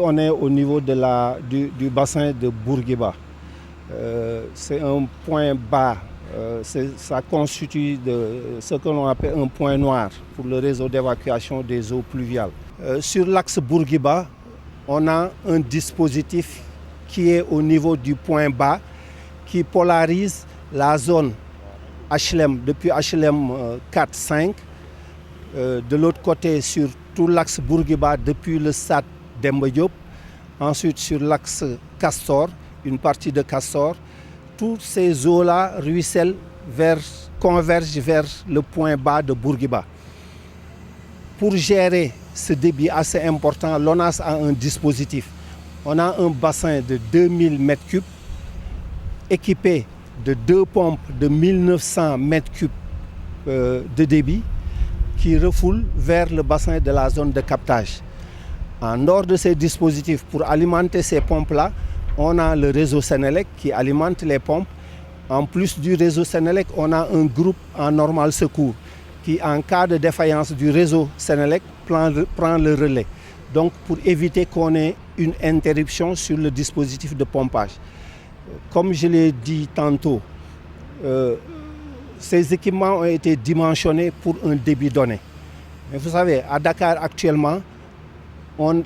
On est au niveau du bassin de Bourguiba. C'est un point bas. Ça constitue ce que l'on appelle un point noir pour le réseau d'évacuation des eaux pluviales. Sur l'axe Bourguiba, on a un dispositif qui est au niveau du point bas qui polarise la zone HLM depuis HLM 4-5. De l'autre côté, sur tout l'axe Bourguiba depuis le stade Demba Diop. Ensuite, sur l'axe Castor, une partie de Castor, toutes ces eaux-là ruissellent convergent vers le point bas de Bourguiba. Pour gérer ce débit assez important, l'ONAS a un dispositif. On a un bassin de 2000 m3 équipé de 2 pompes de 1900 m3 de débit qui refoulent vers le bassin de la zone de captage. En dehors de ces dispositifs, pour alimenter ces pompes-là, on a le réseau Sénélec qui alimente les pompes. En plus du réseau Sénélec, on a un groupe en normal secours qui, en cas de défaillance du réseau Sénélec, prend le relais. Donc, pour éviter qu'on ait une interruption sur le dispositif de pompage. Comme je l'ai dit tantôt, ces équipements ont été dimensionnés pour un débit donné. Mais vous savez, à Dakar actuellement,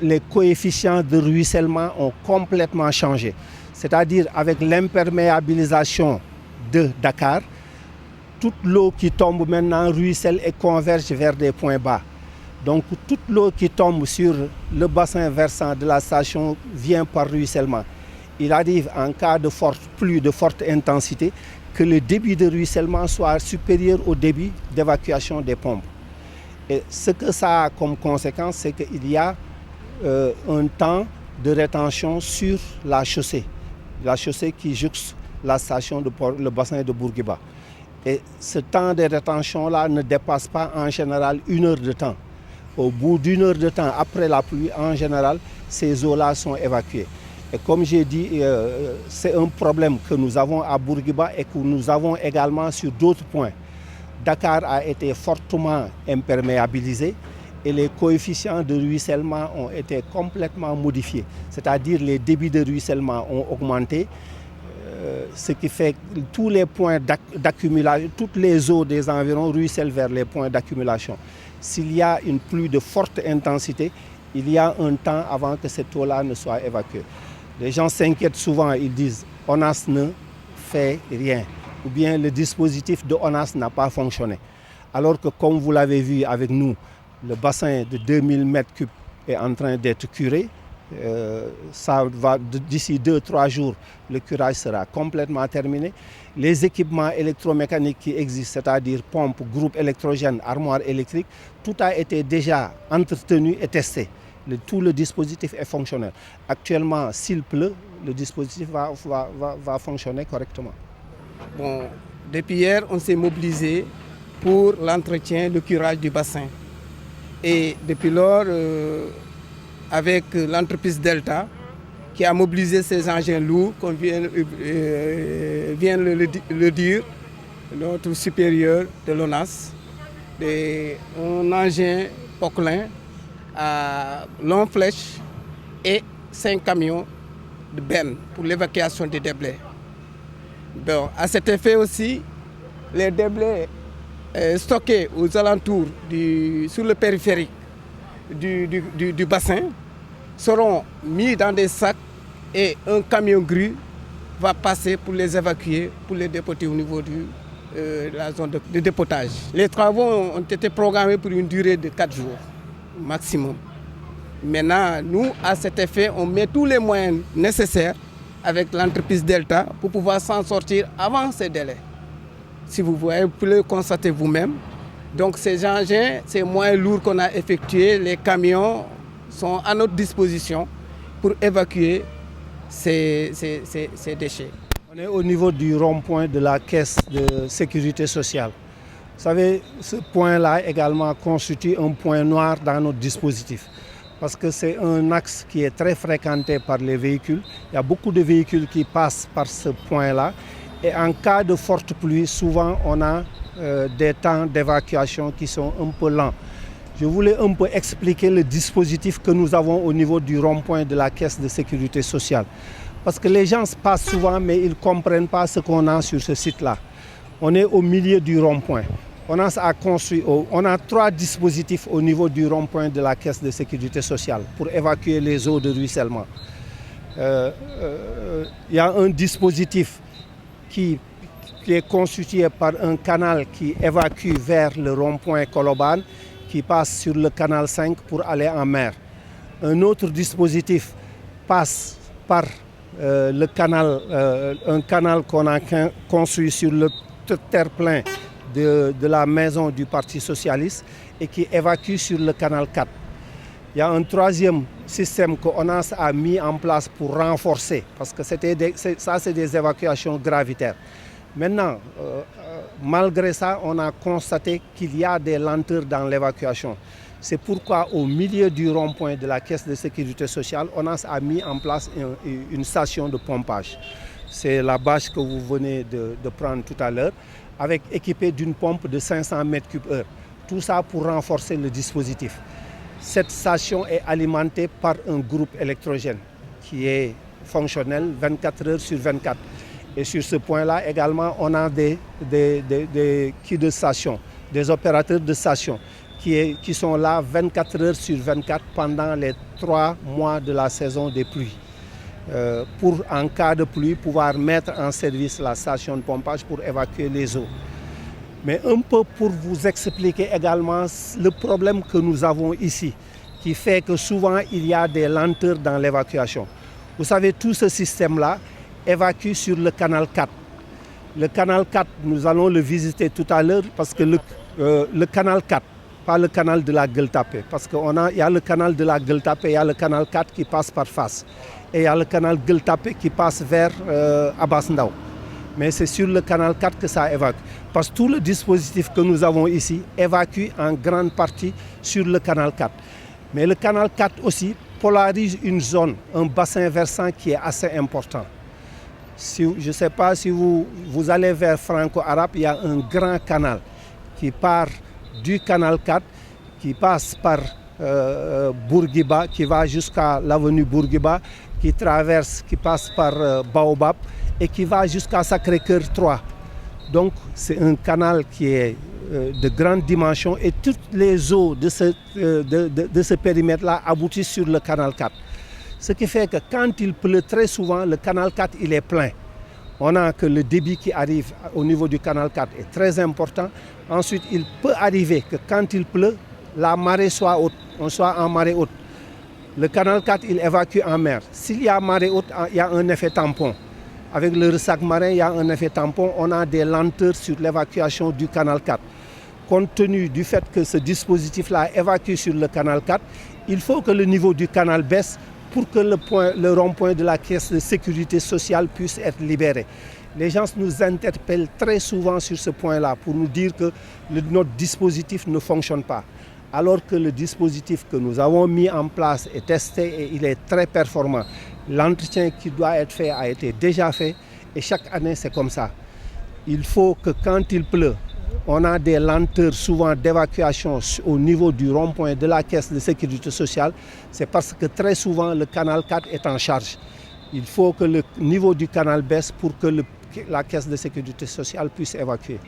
les coefficients de ruissellement ont complètement changé. C'est-à-dire avec l'imperméabilisation de Dakar, toute l'eau qui tombe maintenant ruisselle et converge vers des points bas. Donc toute l'eau qui tombe sur le bassin versant de la station vient par ruissellement. Il arrive en cas de forte pluie de forte intensité que le débit de ruissellement soit supérieur au débit d'évacuation des pompes. Et ce que ça a comme conséquence, c'est qu'il y a un temps de rétention sur la chaussée qui jouxte la station le bassin de Bourguiba. Et ce temps de rétention-là ne dépasse pas en général 1 heure de temps. Au bout d'1 heure de temps, après la pluie, en général, ces eaux-là sont évacuées. Et comme j'ai dit, c'est un problème que nous avons à Bourguiba et que nous avons également sur d'autres points. Dakar a été fortement imperméabilisé et les coefficients de ruissellement ont été complètement modifiés. C'est-à-dire les débits de ruissellement ont augmenté, ce qui fait que tous les points d'accumulation, toutes les eaux des environs ruissellent vers les points d'accumulation. S'il y a une pluie de forte intensité, il y a un temps avant que cette eau-là ne soit évacuée. Les gens s'inquiètent souvent, ils disent « ONAS ne fait rien » ou bien le dispositif de ONAS n'a pas fonctionné. Alors que comme vous l'avez vu avec nous, le bassin de 2000 m3 est en train d'être curé. D'ici 2-3 jours, le curage sera complètement terminé. Les équipements électromécaniques qui existent, c'est-à-dire pompes, groupes électrogènes, armoires électriques, tout a été déjà entretenu et testé. Tout le dispositif est fonctionnel. Actuellement, s'il pleut, le dispositif va fonctionner correctement. Bon, depuis hier, on s'est mobilisé pour l'entretien, le curage du bassin. Et depuis lors, avec l'entreprise Delta, qui a mobilisé ses engins lourds, comme vient le dire, notre supérieur de l'ONAS, un engin Poquelin à longue flèche et 5 camions de bennes pour l'évacuation des déblais. Bon, à cet effet aussi, les déblais stockés aux alentours, sur le périphérique du bassin, seront mis dans des sacs et un camion grue va passer pour les évacuer, pour les dépoter au niveau de la zone de dépotage. Les travaux ont été programmés pour une durée de 4 jours maximum. Maintenant, nous, à cet effet, on met tous les moyens nécessaires avec l'entreprise Delta pour pouvoir s'en sortir avant ces délais. Si vous voyez, vous pouvez le constater vous-même. Donc ces engins, ces moyens lourds qu'on a effectués, les camions sont à notre disposition pour évacuer ces déchets. On est au niveau du rond-point de la caisse de sécurité sociale. Vous savez, ce point-là également constitue un point noir dans notre dispositif. Parce que c'est un axe qui est très fréquenté par les véhicules. Il y a beaucoup de véhicules qui passent par ce point-là. Et en cas de forte pluie, souvent on a des temps d'évacuation qui sont un peu lents. je voulais un peu expliquer le dispositif que nous avons au niveau du rond-point de la Caisse de sécurité sociale. Parce que les gens passent souvent, mais ils ne comprennent pas ce qu'on a sur ce site-là. On est au milieu du rond-point. On a 3 dispositifs au niveau du rond-point de la Caisse de sécurité sociale pour évacuer les eaux de ruissellement. Il y a un dispositif qui est constitué par un canal qui évacue vers le rond-point Colobane, qui passe sur le canal 5 pour aller en mer. Un autre dispositif passe par un canal qu'on a construit sur le terre-plein de la maison du Parti socialiste et qui évacue sur le canal 4. Il y a un 3e système que ONAS a mis en place pour renforcer, parce que c'est des évacuations gravitaires. Maintenant, malgré ça, on a constaté qu'il y a des lenteurs dans l'évacuation. C'est pourquoi au milieu du rond-point de la Caisse de sécurité sociale, ONAS a mis en place une station de pompage. C'est la bâche que vous venez de prendre tout à l'heure, équipée d'une pompe de 500 m3/h. Tout ça pour renforcer le dispositif. Cette station est alimentée par un groupe électrogène qui est fonctionnel 24 heures sur 24. Et sur ce point-là également, on a des opérateurs de station qui sont là 24 heures sur 24 pendant les 3 mois de la saison des pluies. Pour, en cas de pluie, pouvoir mettre en service la station de pompage pour évacuer les eaux. Mais un peu pour vous expliquer également le problème que nous avons ici, qui fait que souvent il y a des lenteurs dans l'évacuation. Vous savez, tout ce système-là évacue sur le canal 4. Le canal 4, nous allons le visiter tout à l'heure parce que le canal 4, pas le canal de la Gueule-Tapée, parce qu'il y a le canal de la Gueule-Tapée, il y a le canal 4 qui passe par face. Et il y a le canal Gueule-Tapée qui passe vers Abass Ndao. Mais c'est sur le canal 4 que ça évacue. Parce que tout le dispositif que nous avons ici évacue en grande partie sur le canal 4. Mais le canal 4 aussi polarise une zone, un bassin versant qui est assez important. Je ne sais pas si vous allez vers Franco-Arabe, il y a un grand canal qui part du canal 4, qui passe par Bourguiba, qui va jusqu'à l'avenue Bourguiba, qui passe par Baobab et qui va jusqu'à Sacré-Cœur 3. Donc c'est un canal qui est de grande dimension et toutes les eaux de ce périmètre-là aboutissent sur le canal 4. Ce qui fait que quand il pleut très souvent, le canal 4 il est plein. On a que le débit qui arrive au niveau du canal 4 est très important. Ensuite, il peut arriver que quand il pleut, la marée soit haute, on soit en marée haute. Le canal 4, il évacue en mer. S'il y a marée haute, il y a un effet tampon. Avec le ressac marin, il y a un effet tampon. On a des lenteurs sur l'évacuation du canal 4. Compte tenu du fait que ce dispositif-là évacue sur le canal 4, il faut que le niveau du canal baisse pour que le rond-point de la Caisse de sécurité sociale puisse être libéré. Les gens nous interpellent très souvent sur ce point-là pour nous dire que notre dispositif ne fonctionne pas. Alors que le dispositif que nous avons mis en place est testé et il est très performant. L'entretien qui doit être fait a été déjà fait et chaque année c'est comme ça. Il faut que quand il pleut, on a des lenteurs souvent d'évacuation au niveau du rond-point de la Caisse de sécurité sociale. C'est parce que très souvent le canal 4 est en charge. Il faut que le niveau du canal baisse pour que la Caisse de sécurité sociale puisse évacuer.